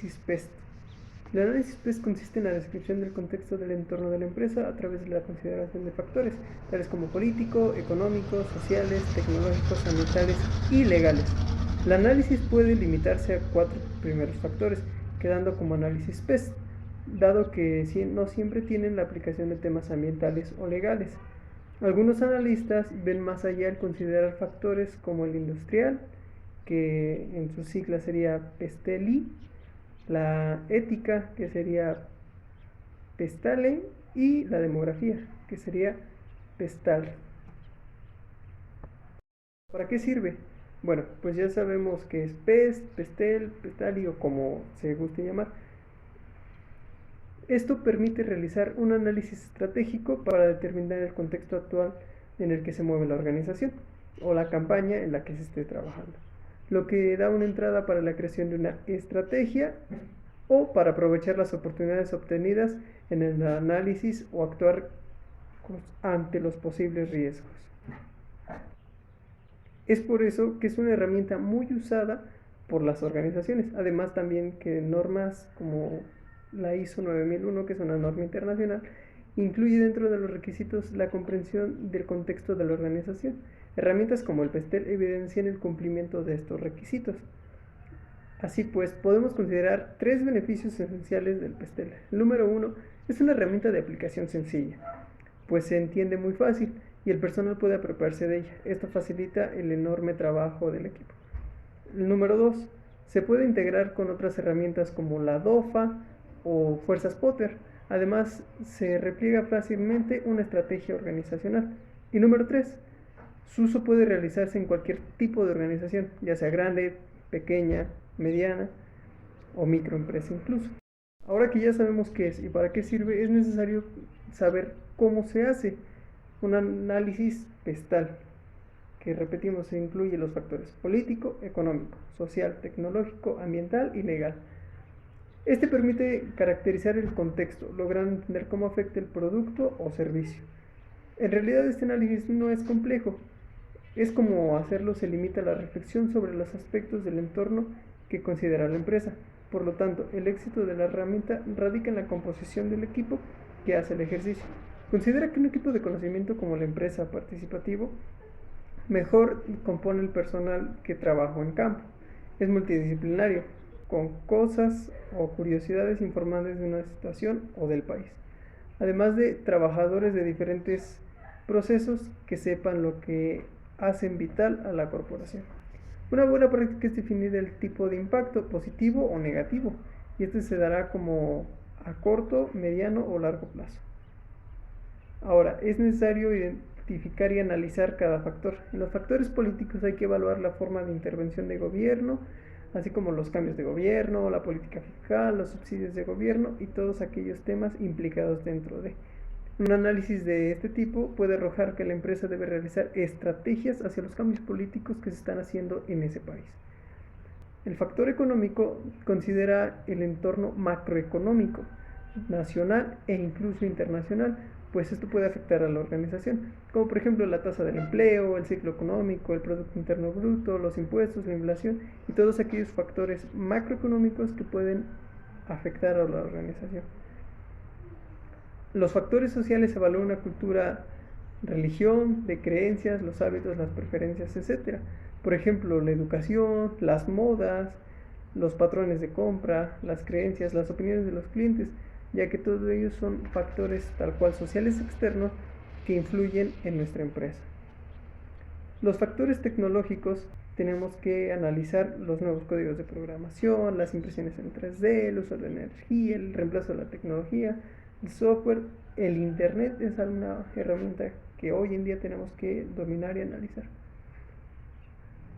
análisis PEST. El análisis PEST consiste en la descripción del contexto del entorno de la empresa a través de la consideración de factores, tales como político, económicos, sociales, tecnológicos, ambientales y legales. El análisis puede limitarse a 4 primeros factores, quedando como análisis PEST, dado que no siempre tienen la aplicación de temas ambientales o legales. Algunos analistas ven más allá al considerar factores como el industrial, que en sus siglas sería PESTELI, la ética, que sería PESTALE, y la demografía, que sería PESTAL. ¿Para qué sirve? Bueno, pues ya sabemos que es PEST, PESTEL, PESTALI o como se guste llamar. Esto permite realizar un análisis estratégico para determinar el contexto actual en el que se mueve la organización o la campaña en la que se esté trabajando, lo que da una entrada para la creación de una estrategia o para aprovechar las oportunidades obtenidas en el análisis o actuar ante los posibles riesgos. Es por eso que es una herramienta muy usada por las organizaciones, además también que normas como la ISO 9001, que es una norma internacional, incluye dentro de los requisitos la comprensión del contexto de la organización. Herramientas como el PESTEL evidencian el cumplimiento de estos requisitos. Así pues, podemos considerar 3 beneficios esenciales del PESTEL. El número 1 es una herramienta de aplicación sencilla, pues se entiende muy fácil y el personal puede apropiarse de ella. Esto facilita el enorme trabajo del equipo. El número 2, se puede integrar con otras herramientas como la DOFA o Fuerzas Potter. Además, se repliega fácilmente una estrategia organizacional. Y número 3, su uso puede realizarse en cualquier tipo de organización, ya sea grande, pequeña, mediana o microempresa incluso. Ahora que ya sabemos qué es y para qué sirve, es necesario saber cómo se hace un análisis pestal, que repetimos, incluye los factores político, económico, social, tecnológico, ambiental y legal. Este permite caracterizar el contexto, logrando entender cómo afecta el producto o servicio. En realidad este análisis no es complejo, es como hacerlo se limita a la reflexión sobre los aspectos del entorno que considera la empresa. Por lo tanto, el éxito de la herramienta radica en la composición del equipo que hace el ejercicio. Considera que un equipo de conocimiento como la empresa participativo mejor compone el personal que trabaja en campo. Es multidisciplinario, con cosas o curiosidades informales de una situación o del país. Además de trabajadores de diferentes procesos que sepan lo que hacen vital a la corporación. Una buena práctica es definir el tipo de impacto, positivo o negativo, y este se dará como a corto, mediano o largo plazo. Ahora, es necesario identificar y analizar cada factor. En los factores políticos hay que evaluar la forma de intervención de gobierno, así como los cambios de gobierno, la política fiscal, los subsidios de gobierno y todos aquellos temas implicados dentro de. Un análisis de este tipo puede arrojar que la empresa debe realizar estrategias hacia los cambios políticos que se están haciendo en ese país. El factor económico considera el entorno macroeconómico, nacional e incluso internacional, pues esto puede afectar a la organización, como por ejemplo la tasa del empleo, el ciclo económico, el Producto Interno Bruto, los impuestos, la inflación y todos aquellos factores macroeconómicos que pueden afectar a la organización. Los factores sociales evalúan una cultura, religión, de creencias, los hábitos, las preferencias, etc. Por ejemplo, la educación, las modas, los patrones de compra, las creencias, las opiniones de los clientes, ya que todos ellos son factores tal cual sociales externos que influyen en nuestra empresa. Los factores tecnológicos tenemos que analizar los nuevos códigos de programación, las impresiones en 3D, el uso de la energía, el reemplazo de la tecnología, el software, el internet es una herramienta que hoy en día tenemos que dominar y analizar.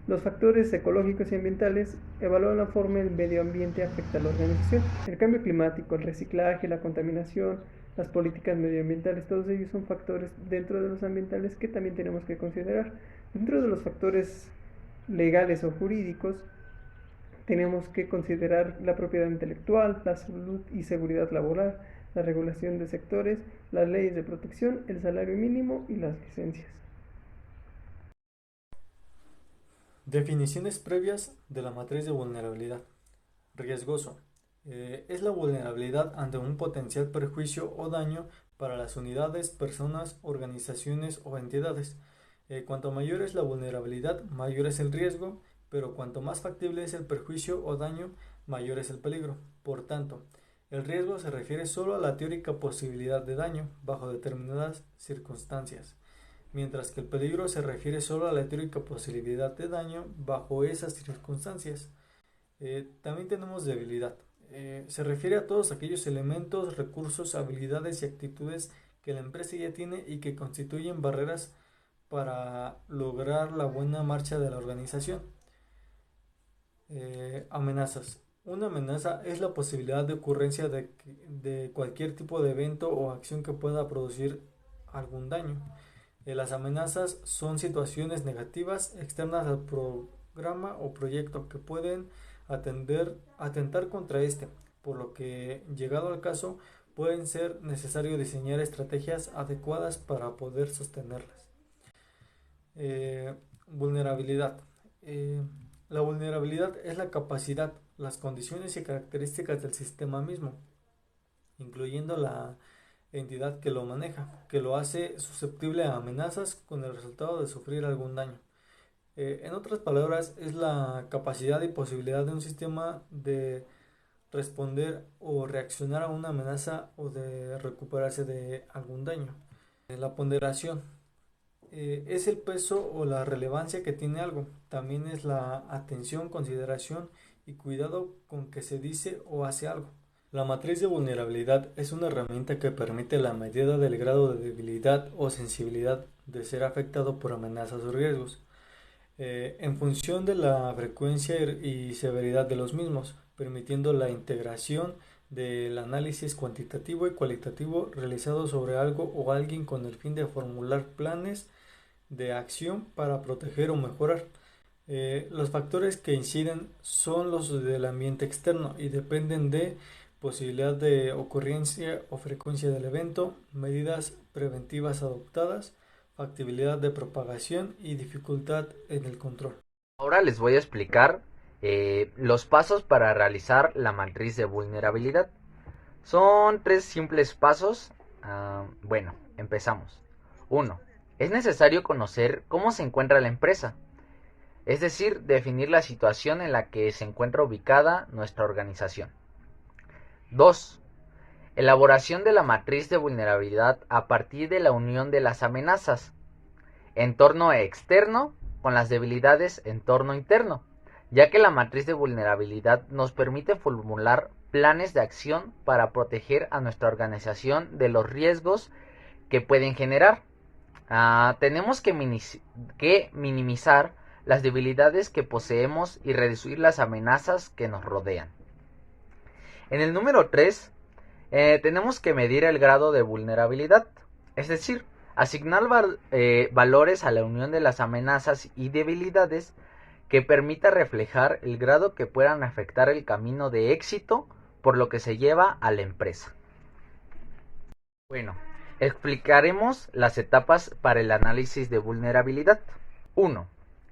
Los factores ecológicos y ambientales evalúan la forma en que el medio ambiente afecta a la organización. El cambio climático, el reciclaje, la contaminación, las políticas medioambientales, todos ellos son factores dentro de los ambientales que también tenemos que considerar. Dentro de los factores legales o jurídicos, tenemos que considerar la propiedad intelectual, la salud y seguridad laboral, la regulación de sectores, las leyes de protección, el salario mínimo y las licencias. Definiciones previas de la matriz de vulnerabilidad. Riesgoso. Es la vulnerabilidad ante un potencial perjuicio o daño para las unidades, personas, organizaciones o entidades. Cuanto mayor es la vulnerabilidad, mayor es el riesgo, pero cuanto más factible es el perjuicio o daño, mayor es el peligro. Por tanto, el riesgo se refiere solo a la teórica posibilidad de daño bajo determinadas circunstancias, mientras que el peligro se refiere solo a la teórica posibilidad de daño bajo esas circunstancias. También tenemos debilidad. Se refiere a todos aquellos elementos, recursos, habilidades y actitudes que la empresa ya tiene y que constituyen barreras para lograr la buena marcha de la organización. Amenazas. Una amenaza es la posibilidad de ocurrencia de cualquier tipo de evento o acción que pueda producir algún daño. Las amenazas son situaciones negativas externas al programa o proyecto que pueden atentar contra este, por lo que, llegado al caso, pueden ser necesario diseñar estrategias adecuadas para poder sostenerlas. Vulnerabilidad. Eh, la vulnerabilidad es la capacidad, las condiciones y características del sistema mismo, incluyendo la entidad que lo maneja, que lo hace susceptible a amenazas con el resultado de sufrir algún daño. En otras palabras, es la capacidad y posibilidad de un sistema de responder o reaccionar a una amenaza o de recuperarse de algún daño. La ponderación es el peso o la relevancia que tiene algo. También es la atención, consideración y cuidado con que se dice o hace algo. La matriz de vulnerabilidad es una herramienta que permite la medida del grado de debilidad o sensibilidad de ser afectado por amenazas o riesgos, en función de la frecuencia y severidad de los mismos, permitiendo la integración del análisis cuantitativo y cualitativo realizado sobre algo o alguien con el fin de formular planes de acción para proteger o mejorar. Los factores que inciden son los del ambiente externo y dependen de posibilidad de ocurrencia o frecuencia del evento, medidas preventivas adoptadas, factibilidad de propagación y dificultad en el control. Ahora les voy a explicar los pasos para realizar la matriz de vulnerabilidad. Son tres simples pasos. Bueno, empezamos. 1. Es necesario conocer cómo se encuentra la empresa, es decir, definir la situación en la que se encuentra ubicada nuestra organización. 2. Elaboración de la matriz de vulnerabilidad a partir de la unión de las amenazas, entorno externo con las debilidades entorno interno, ya que la matriz de vulnerabilidad nos permite formular planes de acción para proteger a nuestra organización de los riesgos que pueden generar. Tenemos que minimizar las debilidades que poseemos y reducir las amenazas que nos rodean. En el número 3, tenemos que medir el grado de vulnerabilidad, es decir, asignar valores a la unión de las amenazas y debilidades que permita reflejar el grado que puedan afectar el camino de éxito por lo que se lleva a la empresa. Bueno, explicaremos las etapas para el análisis de vulnerabilidad. 1.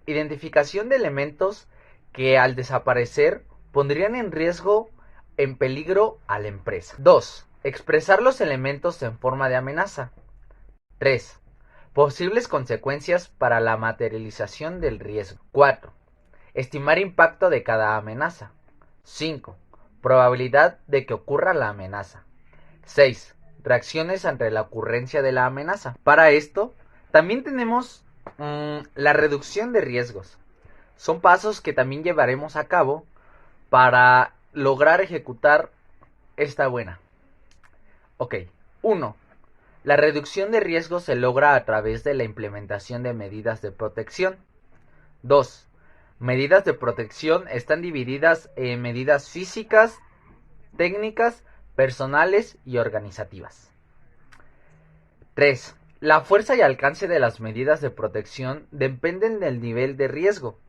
Identificación de elementos que al desaparecer pondrían en peligro a la empresa. 2. Expresar los elementos en forma de amenaza. 3. Posibles consecuencias para la materialización del riesgo. 4. Estimar impacto de cada amenaza. 5. Probabilidad de que ocurra la amenaza. 6. Reacciones ante la ocurrencia de la amenaza. Para esto, también tenemos la reducción de riesgos. Son pasos que también llevaremos a cabo para lograr ejecutar esta buena. Ok. 1. La reducción de riesgos se logra a través de la implementación de medidas de protección. 2. Medidas de protección están divididas en medidas físicas, técnicas, personales y organizativas. 3. La fuerza y alcance de las medidas de protección dependen del nivel de riesgo.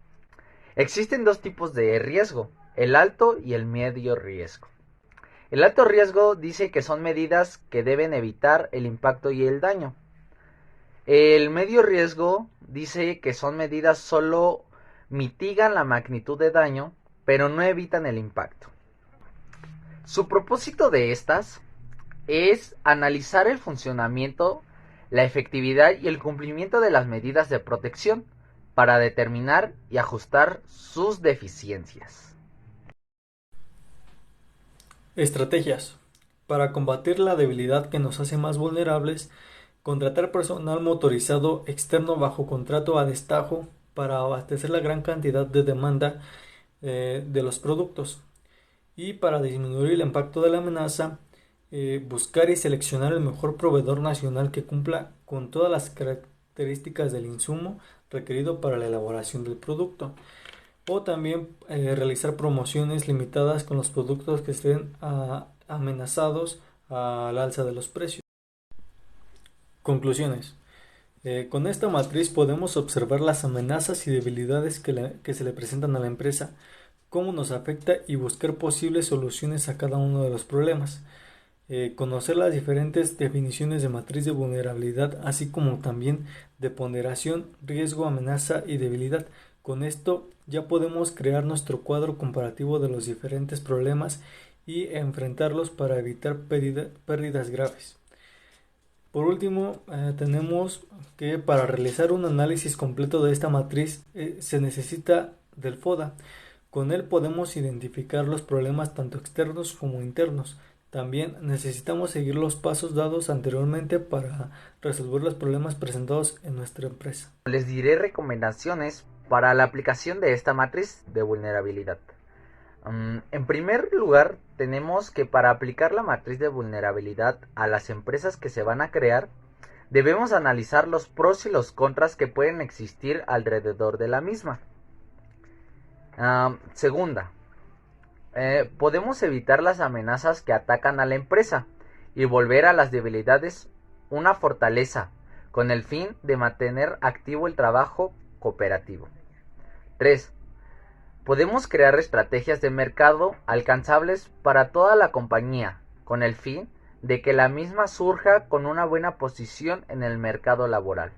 Existen dos tipos de riesgo, el alto y el medio riesgo. El alto riesgo dice que son medidas que deben evitar el impacto y el daño. El medio riesgo dice que son medidas solo mitigan la magnitud de daño, pero no evitan el impacto. Su propósito de estas es analizar el funcionamiento, la efectividad y el cumplimiento de las medidas de protección para determinar y ajustar sus deficiencias. Estrategias. Para combatir la debilidad que nos hace más vulnerables, contratar personal motorizado externo bajo contrato a destajo para abastecer la gran cantidad de demanda de los productos. Y para disminuir el impacto de la amenaza, buscar y seleccionar el mejor proveedor nacional que cumpla con todas las características del insumo requerido para la elaboración del producto. O también realizar promociones limitadas con los productos que estén amenazados al alza de los precios. Conclusiones. Con esta matriz podemos observar las amenazas y debilidades que se le presentan a la empresa, cómo nos afecta y buscar posibles soluciones a cada uno de los problemas. Conocer las diferentes definiciones de matriz de vulnerabilidad, así como también de ponderación, riesgo, amenaza y debilidad. Con esto ya podemos crear nuestro cuadro comparativo de los diferentes problemas y enfrentarlos para evitar pérdidas graves. Por último, tenemos que para realizar un análisis completo de esta matriz se necesita del FODA. Con él podemos identificar los problemas tanto externos como internos. También necesitamos seguir los pasos dados anteriormente para resolver los problemas presentados en nuestra empresa. Les diré recomendaciones para la aplicación de esta matriz de vulnerabilidad. En primer lugar, tenemos que para aplicar la matriz de vulnerabilidad a las empresas que se van a crear, debemos analizar los pros y los contras que pueden existir alrededor de la misma. Segunda, podemos evitar las amenazas que atacan a la empresa y volver a las debilidades una fortaleza con el fin de mantener activo el trabajo cooperativo. 3. Podemos crear estrategias de mercado alcanzables para toda la compañía con el fin de que la misma surja con una buena posición en el mercado laboral.